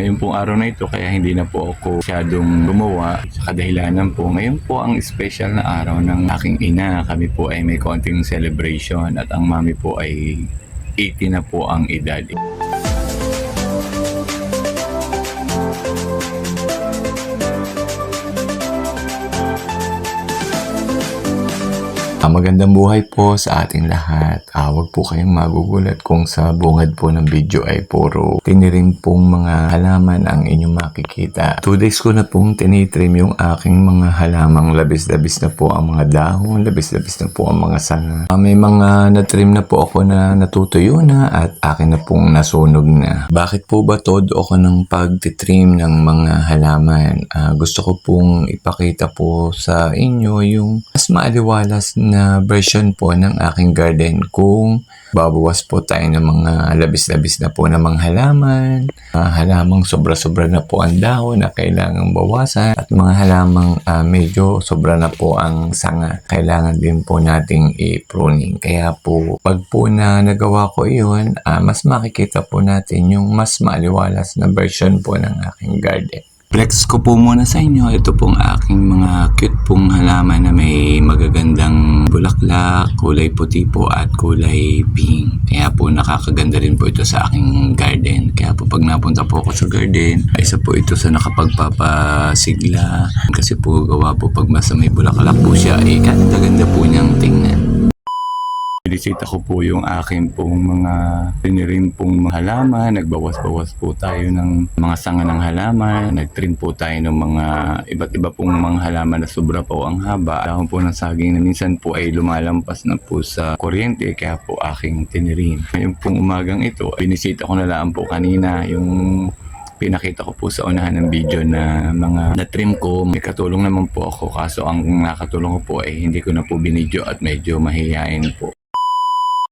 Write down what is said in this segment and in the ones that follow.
Ngayon pong araw na ito kaya hindi na po ako masyadong gumawa sa kadahilanan po. Ngayon po ang special na araw ng aking ina. Kami po ay may konting celebration at ang mami po ay 80 na po ang edad. Magandang buhay po sa ating lahat. Huwag po kayong magugulat kung sa bungad po ng video ay puro tinirim pong mga halaman ang inyong makikita. 2 days ko na pong tinitrim yung aking mga halamang labis-labis na po ang mga dahon, labis-labis na po ang mga sanga. May mga natrim na po ako na natutuyo na at akin na pong nasunog na. Bakit po ba todo ako ng pagtitrim ng mga halaman? Gusto ko pong ipakita po sa inyo yung mas maaliwalas na version po ng aking garden kung babawas po tayo ng mga labis-labis na po na mga halaman, halamang sobra-sobra na po ang dahon na kailangang bawasan at mga halamang medyo sobra na po ang sanga, kailangan din po nating i-pruning. Kaya po pag po na nagawa ko iyon, mas makikita po natin yung mas maaliwalas na version po ng aking garden. Flex ko po muna sa inyo. Ito pong aking mga cute pong halaman na may magagandang bulaklak, kulay puti po at kulay pink. Kaya po nakakaganda rin po ito sa aking garden. Kaya po pag napunta po ako sa garden, isa po ito sa nakapagpapasigla. Kasi po gawa po pag mas may bulaklak po siya, ganda-ganda po niyang tingnan. Binisita ko po yung aking pong mga tinirim pong mga halaman. Nagbawas-bawas po tayo ng mga sanga ng halaman. Nagtrim po tayo ng mga iba't iba pong mga halaman na sobra po ang haba. Dahon po ng saging na minsan po ay lumalampas na po sa kuryente. Kaya po aking tinirim. Ngayon pong umagang ito, binisita ko na lang po kanina yung pinakita ko po sa unahan ng video na mga na-trim ko. May katulong naman po ako. Kaso ang nakatulong ko po ay hindi ko na po binidyo at medyo mahihain po.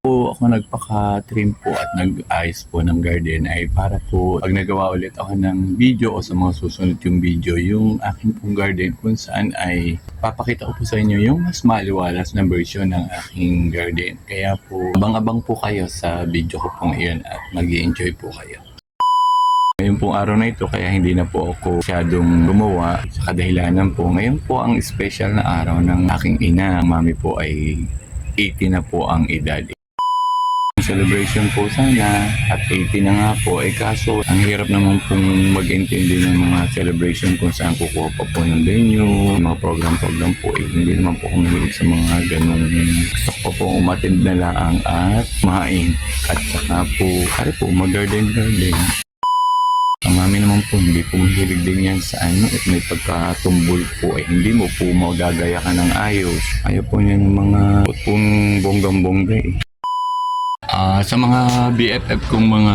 Ako nagpaka-trim po at nag-ayos po ng garden ay para po pag nagawa ulit ako ng video o sa mga susunod yung video yung aking pong garden kung saan ay papakita ko po sa inyo yung mas maliwalas na version ng aking garden. Kaya po abang-abang po kayo sa video ko pong iyon at mag-i-enjoy po kayo. Ngayon pong araw na ito kaya hindi na po ako masyadong gumawa sa kadahilanan po. Ngayon po ang special na araw ng aking ina. Ang mami po ay 80 na po ang edad. Celebration po sana at 80 na nga po kaso ang hirap naman pong mag-intindi ng mga celebration kung saan kukuha pa po ng venue, mga program po hindi naman po kumilig sa mga ganong gusto ko po umattend na lang at kumain at saka po mag-garden. Ang mami naman po hindi po mahilig din yan sa at may pagkatumbol po hindi mo po magagaya ka ng ayos. Ayaw po niya ng mga pong bonggang-bongga sa mga BFF kong mga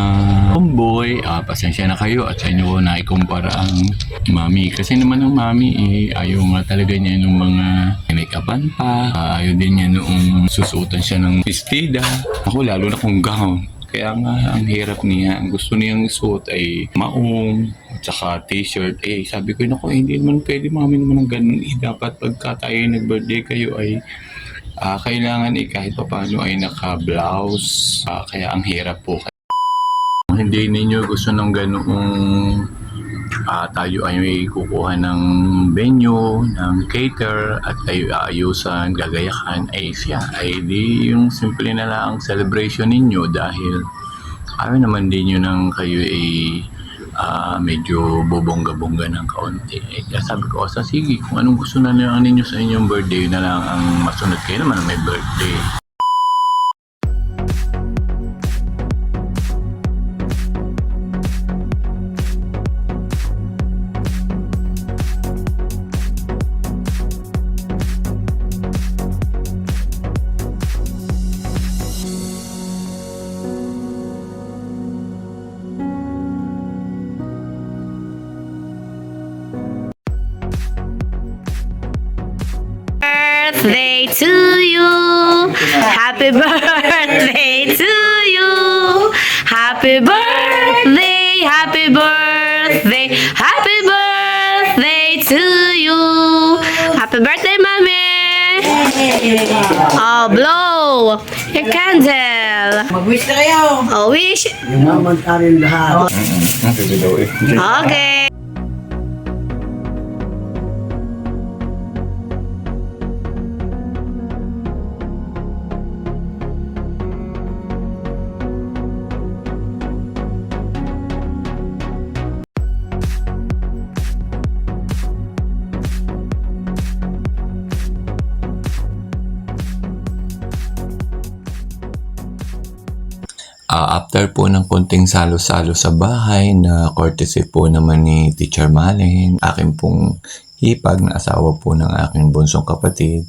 tomboy, pasensya na kayo at sa inyo ko na ikumpara ang mami. Kasi naman ang mami, ayaw nga talaga niya nung mga make-upan pa. Ayaw din niya noong susuotan siya ng vestida. Ako lalo na kung gown. Kaya nga ang hirap niya. Ang gusto niyang isuot ay maong at saka t-shirt. Sabi ko, hindi naman pwede mami naman ng ganun. Dapat pagka tayo nag-birthday kayo ay kailangan kahit pa paano ay naka-blouse. Kaya ang hirap po. Hindi ninyo gusto ng ganoong tayo ay may kukuha ng venue, ng cater at tayo aayusan, gagayakan siya ay di yung simple na lang ang celebration ninyo dahil ayaw naman din nyo nang kayo medyo bobongga-bongga ng kaunti. Kaya sabi ko, sige, kung anong gusto na lang ninyo sa inyong birthday na lang ang masunod, kayo naman may birthday. Birthday to you. Happy birthday to you. Happy birthday, happy birthday, happy birthday to you. Happy birthday, mommy. Oh, blow your candle. Mag-wish na kayo. Oh, wish. Yung naman tayo lahat. Sige daw eh. Okay. After po ng konting salo-salo sa bahay na courtesy po naman ni Teacher Malin, akin pong hipag na asawa po ng aking bunsong kapatid,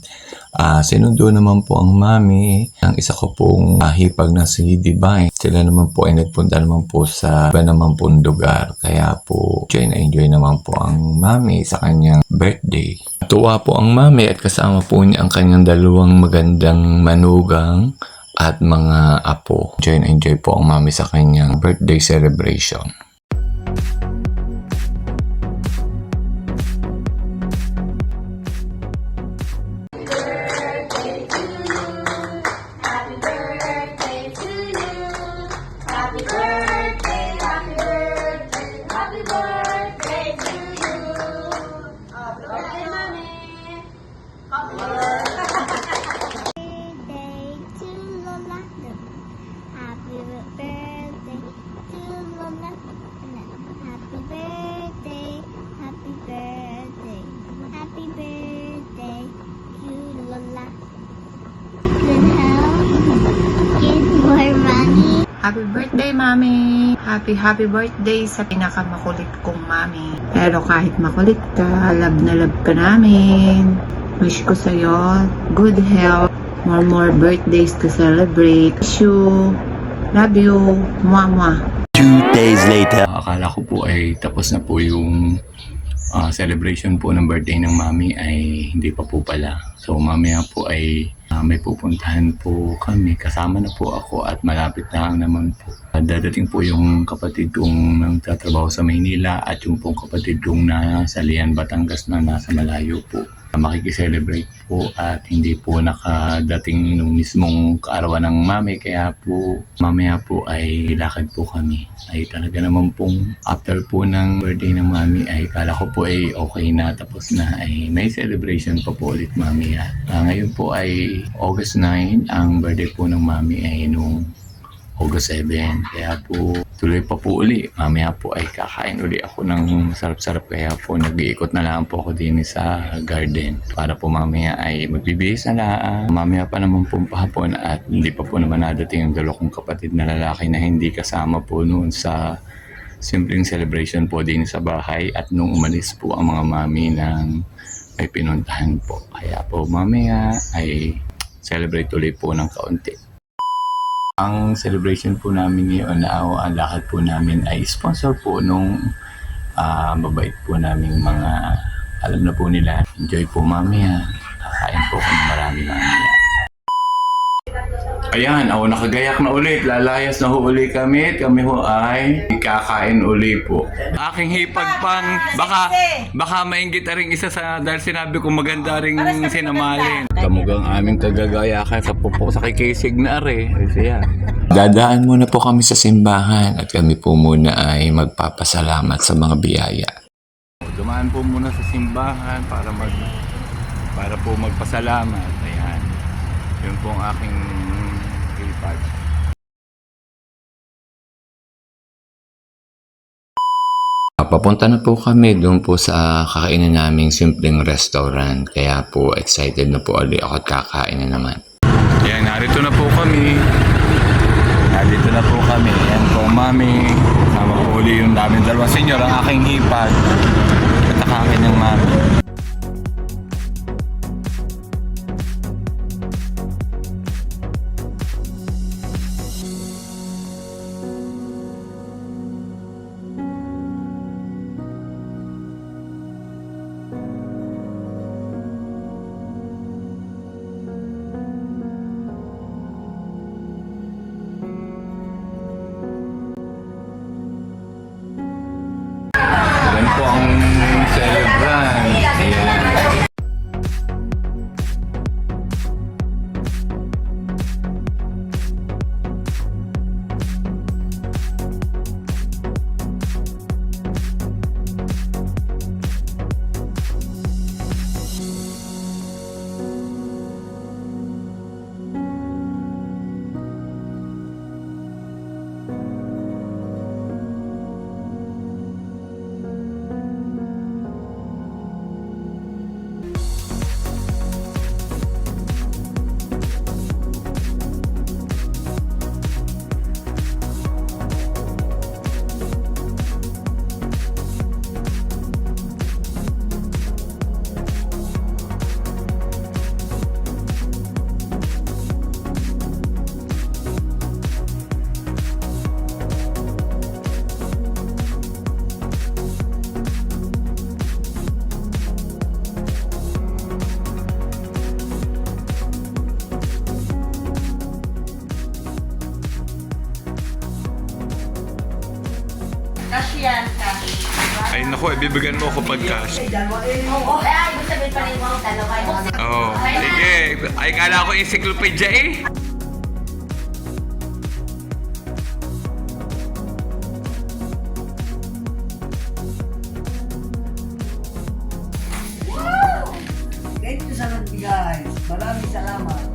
sinundo naman po ang mami ng isa ko pong hipag na si Divine. Sila naman po ay nagpunta naman po sa iba naman pong lugar. Kaya po enjoy naman po ang mami sa kanyang birthday. Tuwa po ang mami at kasama po niya ang kanyang dalawang magandang manugang at mga apo. Enjoy po ang mami sa kanyang birthday celebration. Happy birthday, Mami! Happy birthday sa pinakamakulit kong Mami. Pero kahit makulit ka, love na love ka namin. Wish ko sa'yo good health, more birthdays to celebrate. Wish you, love you, mwah. 2 days later. Akala ko po ay tapos na po yung celebration po ng birthday ng mami, ay hindi pa po pala. So mamaya po ay may pupuntahan po kami. Kasama na po ako at malapit na naman po. Dadating po yung kapatid kong nagtatrabaho sa Maynila at yung pong kapatid kong nasa Lian, Batangas na nasa malayo po. Makikiselebrate po at hindi po nakadating nung mismong kaarawan ng mami, kaya po mamaya po ay lakad po kami. Ay talaga naman pong after po ng birthday ng mami ay kala ko po ay okay na, tapos na, ay may celebration pa po ulit mami. Ngayon po ay August 9, ang birthday po ng mami ay nung August 7. Kaya po tuloy pa po uli. Mamaya po ay kakain uli ako ng sarap-sarap. Kaya po nag-iikot na lang po ako din sa garden. Para po mamaya ay magbibihis na lang. Mamaya pa naman po pahapon at hindi pa po naman nadating ang dalawa kong kapatid na lalaki na hindi kasama po noon sa simpleng celebration po din sa bahay. At nung umalis po ang mga mami ng may pinuntahan po. Kaya po mamaya ay celebrate ulit po ng kaunti. Ang celebration po namin ngayon, ang lakad po namin ay sponsor po nung mabait po namin mga, alam na po nila, enjoy po mamaya. Kakain po kung marami mamaya. Ayan, ako nakagayak na ulit. Lalayas na ho uli kami. Kami ho ay kakain uli po. Aking hipag pang, baka mainggit rin isa sa, dahil sinabi ko maganda rin sinamaling. Kamugang aming kagagayakan sa pupo sa kikisig na are. Siya. Dadaan muna po kami sa simbahan at kami po muna ay magpapasalamat sa mga biyaya. Dumaan po muna sa simbahan para po magpasalamat. Ayan. Yun po ang aking hipag. Papunta na po kami doon po sa kakainan naming simpleng restaurant. Kaya po excited na po ulit ako at kakain na naman. Ayan, narito na po kami. Ayan po, mami. Sama po uli yung daming dalawang senyor, ang aking hipag. At ang akin ng mami. Yan po ang celebrant. Ayan. Ay, naku, bibigyan mo ako pag cash. Oo, ay, ibig sabihin pa rin mo, dalawa yung Oo. Sige. Ay, kala ko encyclopedia eh. Thank you sa nagbigay. Maraming salamat.